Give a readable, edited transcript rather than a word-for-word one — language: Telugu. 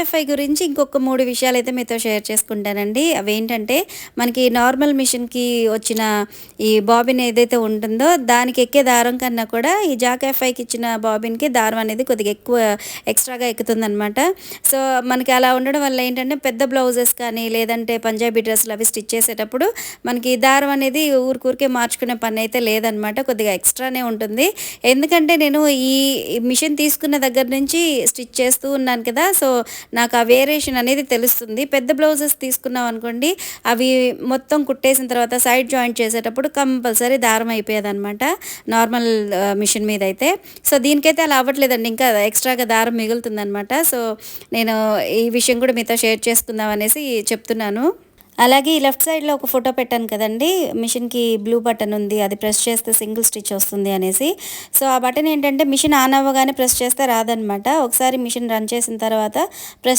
ఎఫ్ఐ గురించి ఇంకొక 3 విషయాలైతే మీతో షేర్ చేసుకుంటానండి. అవేంటంటే, మనకి నార్మల్ మిషన్‌కి వచ్చిన ఈ బాబిన్ ఏదైతే ఉంటుందో, దానికి ఎక్కే దారం కన్నా కూడా ఈ జాక్ ఎఫ్ఐకి ఇచ్చిన బాబిన్‌కి దారం అనేది కొద్దిగా ఎక్కువ ఎక్స్‌ట్రాగా ఎక్కుతుందనమాట. సో, మనకి అలా ఉండడం వల్ల ఏంటంటే, పెద్ద బ్లౌజెస్ కానీ, లేదంటే పంజాబీ డ్రెస్సులు అవి స్టిచ్ చేసేటప్పుడు మనకి దారం అనేది ఊరికూరికే మార్చుకునే పనైతే లేదనమాట. కొద్దిగా ఎక్స్‌ట్రానే ఉంటుంది. ఎందుకంటే, నేను ఈ మిషన్ తీసుకున్న దగ్గర నుంచి స్టిచ్ చేస్తూ ఉన్నాను కదా! సో, నాకు ఆ వేరియేషన్ అనేది తెలుస్తుంది. పెద్ద బ్లౌజెస్ తీసుకున్నామనుకోండి, అవి మొత్తం కుట్టేసిన తర్వాత సైడ్ జాయింట్ చేసేటప్పుడు కంపల్సరీ దారం అయిపోయేదనమాట. నార్మల్ మిషన్ మీదయితే. సో, దీనికైతే అలా అవ్వట్లేదండి. ఇంకా ఎక్స్‌ట్రాగా దారం మిగులుతుందనమాట. సో, నేను ఈ విషయం కూడా మీతో షేర్ చేసుకుందాం అనేసి చెప్తున్నాను. అలాగే ఈ లెఫ్ట్ సైడ్‌లో ఒక ఫోటో పెట్టాను కదండీ! మిషన్‌కి బ్లూ బటన్ ఉంది. అది ప్రెస్ చేస్తే సింగిల్ స్టిచ్ వస్తుంది అనేసి. సో, ఆ బటన్ ఏంటంటే మిషన్ ఆన్ అవ్వగానే ప్రెస్ చేస్తే రాదనమాట. ఒకసారి మిషన్ రన్ చేసిన తర్వాత ప్రెస్